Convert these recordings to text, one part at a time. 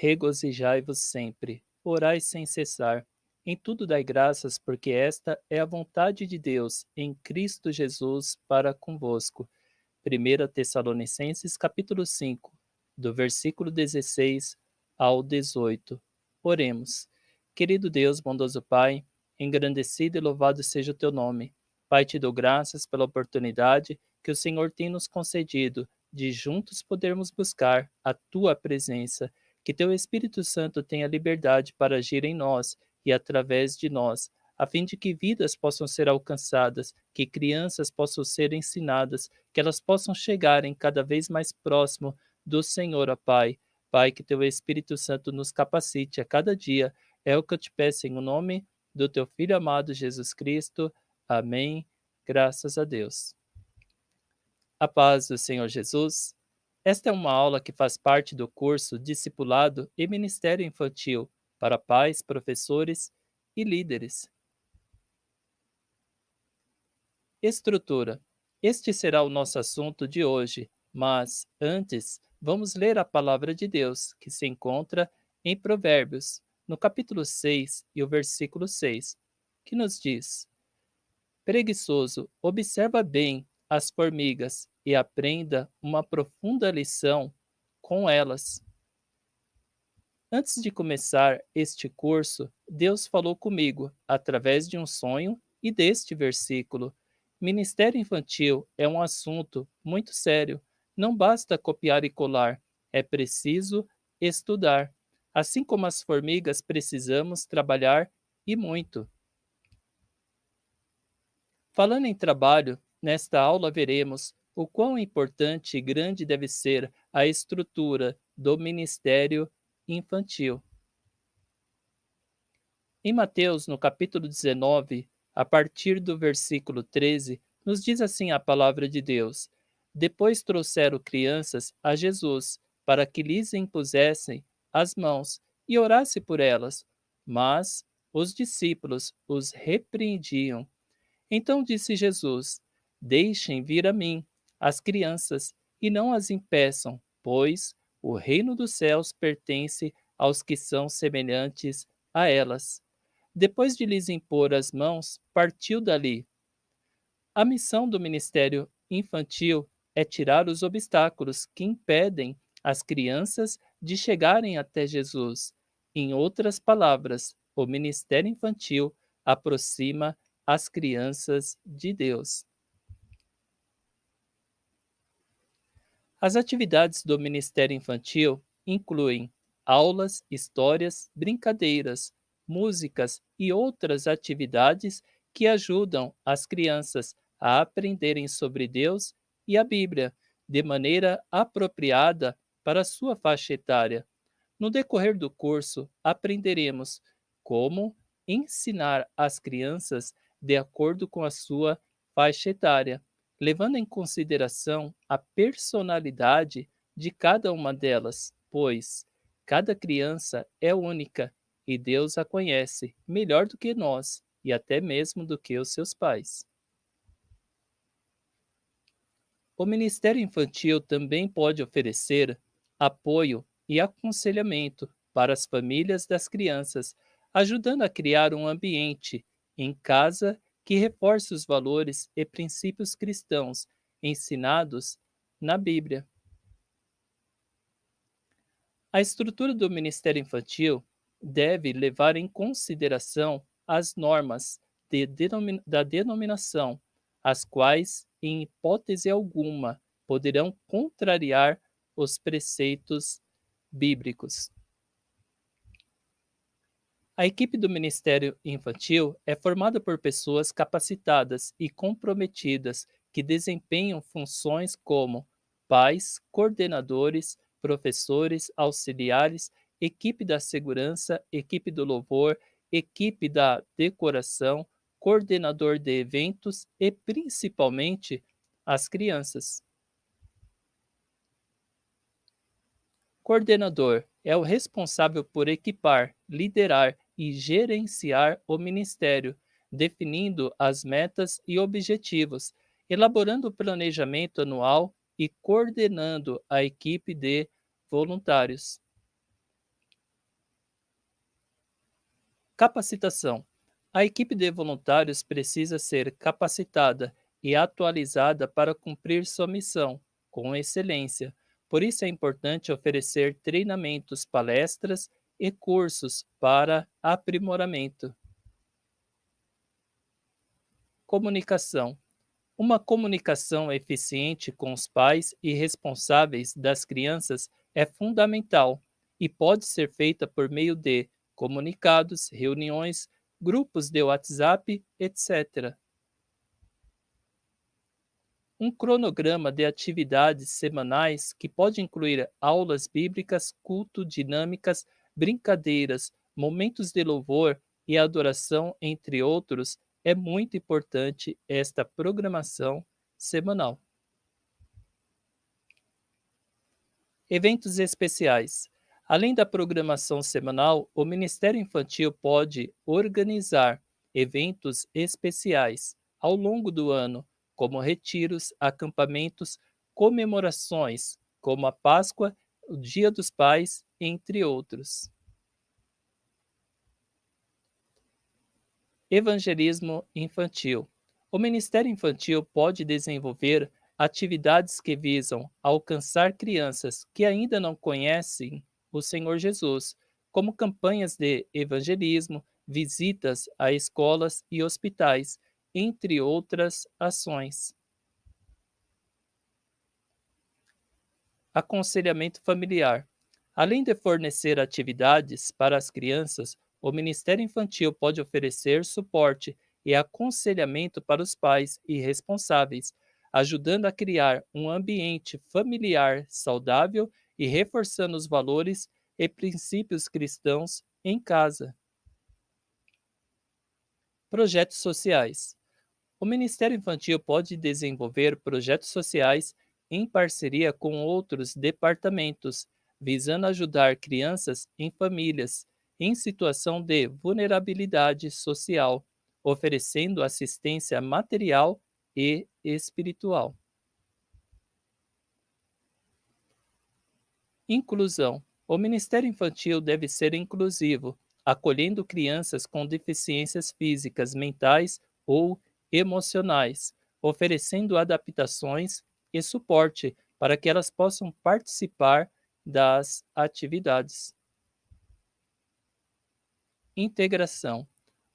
Regozijai-vos sempre, orai sem cessar. Em tudo dai graças, porque esta é a vontade de Deus em Cristo Jesus para convosco. 1 Tessalonicenses capítulo 5, do versículo 16 ao 18. Oremos. Querido Deus, bondoso Pai, engrandecido e louvado seja o teu nome. Pai, te dou graças pela oportunidade que o Senhor tem nos concedido de juntos podermos buscar a tua presença. Que teu Espírito Santo tenha liberdade para agir em nós e através de nós, a fim de que vidas possam ser alcançadas, que crianças possam ser ensinadas, que elas possam chegarem cada vez mais próximo do Senhor, ó Pai. Pai, que teu Espírito Santo nos capacite a cada dia. É o que eu te peço em nome do teu Filho amado Jesus Cristo. Amém. Graças a Deus. A paz do Senhor Jesus. Esta é uma aula que faz parte do curso Discipulado e Ministério Infantil para pais, professores e líderes. Estrutura. Este será o nosso assunto de hoje, mas antes, vamos ler a palavra de Deus, que se encontra em Provérbios, no capítulo 6 e o versículo 6, que nos diz: Preguiçoso, observa bem as formigas e aprenda uma profunda lição com elas. Antes de começar este curso, Deus falou comigo através de um sonho e deste versículo. Ministério infantil é um assunto muito sério. Não basta copiar e colar, é preciso estudar. Assim como as formigas, precisamos trabalhar e muito. Falando em trabalho, nesta aula veremos o quão importante e grande deve ser a estrutura do ministério infantil. Em Mateus, no capítulo 19, a partir do versículo 13, nos diz assim a palavra de Deus: Depois trouxeram crianças a Jesus, para que lhes impusessem as mãos e orasse por elas. Mas os discípulos os repreendiam. Então disse Jesus: Deixem vir a mim as crianças e não as impeçam, pois o reino dos céus pertence aos que são semelhantes a elas. Depois de lhes impor as mãos, partiu dali. A missão do ministério infantil é tirar os obstáculos que impedem as crianças de chegarem até Jesus. Em outras palavras, o ministério infantil aproxima as crianças de Deus. As atividades do Ministério Infantil incluem aulas, histórias, brincadeiras, músicas e outras atividades que ajudam as crianças a aprenderem sobre Deus e a Bíblia de maneira apropriada para a sua faixa etária. No decorrer do curso, aprenderemos como ensinar as crianças de acordo com a sua faixa etária, levando em consideração a personalidade de cada uma delas, pois cada criança é única e Deus a conhece melhor do que nós e até mesmo do que os seus pais. O Ministério Infantil também pode oferecer apoio e aconselhamento para as famílias das crianças, ajudando a criar um ambiente em casa que reforce os valores e princípios cristãos ensinados na Bíblia. A estrutura do Ministério Infantil deve levar em consideração as normas da denominação, as quais, em hipótese alguma, poderão contrariar os preceitos bíblicos. A equipe do Ministério Infantil é formada por pessoas capacitadas e comprometidas que desempenham funções como pais, coordenadores, professores, auxiliares, equipe da segurança, equipe do louvor, equipe da decoração, coordenador de eventos e, principalmente, as crianças. Coordenador é o responsável por equipar, liderar e gerenciar o ministério, definindo as metas e objetivos, elaborando o planejamento anual e coordenando a equipe de voluntários. Capacitação. A equipe de voluntários precisa ser capacitada e atualizada para cumprir sua missão com excelência. Por isso é importante oferecer treinamentos, palestras e cursos para aprimoramento. Comunicação. Uma comunicação eficiente com os pais e responsáveis das crianças é fundamental e pode ser feita por meio de comunicados, reuniões, grupos de WhatsApp, etc. Um cronograma de atividades semanais que pode incluir aulas bíblicas, culto, dinâmicas, brincadeiras, momentos de louvor e adoração, entre outros, é muito importante esta programação semanal. Eventos especiais. Além da programação semanal, o Ministério Infantil pode organizar eventos especiais ao longo do ano, como retiros, acampamentos, comemorações, como a Páscoa, o Dia dos Pais, entre outros. Evangelismo infantil. O Ministério Infantil pode desenvolver atividades que visam alcançar crianças que ainda não conhecem o Senhor Jesus, como campanhas de evangelismo, visitas a escolas e hospitais, entre outras ações. Aconselhamento familiar. Além de fornecer atividades para as crianças, o Ministério Infantil pode oferecer suporte e aconselhamento para os pais e responsáveis, ajudando a criar um ambiente familiar saudável e reforçando os valores e princípios cristãos em casa. Projetos sociais. O Ministério Infantil pode desenvolver projetos sociais em parceria com outros departamentos, visando ajudar crianças em famílias em situação de vulnerabilidade social, oferecendo assistência material e espiritual. Inclusão. O Ministério Infantil deve ser inclusivo, acolhendo crianças com deficiências físicas, mentais ou emocionais, oferecendo adaptações e suporte para que elas possam participar das atividades. Integração.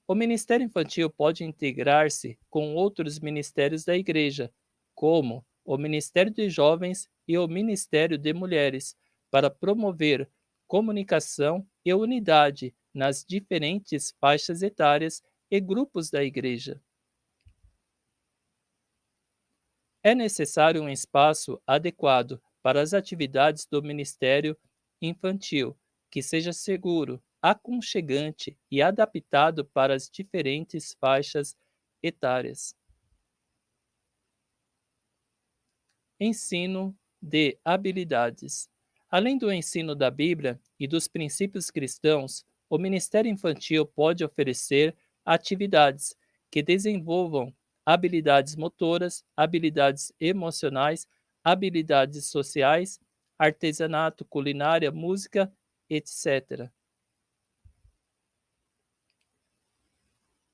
O Ministério Infantil pode integrar-se com outros ministérios da Igreja, como o Ministério de Jovens e o Ministério de Mulheres, para promover comunicação e unidade nas diferentes faixas etárias e grupos da Igreja. É necessário um espaço adequado para as atividades do Ministério Infantil, que seja seguro, aconchegante e adaptado para as diferentes faixas etárias. Ensino de habilidades. Além do ensino da Bíblia e dos princípios cristãos, o Ministério Infantil pode oferecer atividades que desenvolvam habilidades motoras, habilidades emocionais, habilidades sociais, artesanato, culinária, música, etc.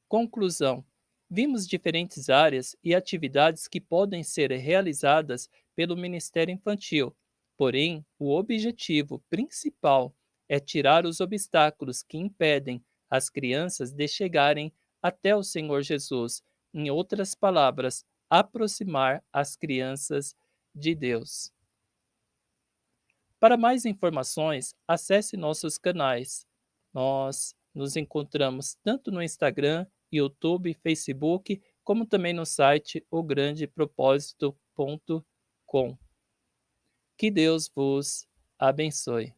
Conclusão: vimos diferentes áreas e atividades que podem ser realizadas pelo Ministério Infantil, porém, o objetivo principal é tirar os obstáculos que impedem as crianças de chegarem até o Senhor Jesus. Em outras palavras, aproximar as crianças de Deus. Para mais informações, acesse nossos canais. Nós nos encontramos tanto no Instagram, YouTube, Facebook, como também no site ograndepropósito.com. Que Deus vos abençoe.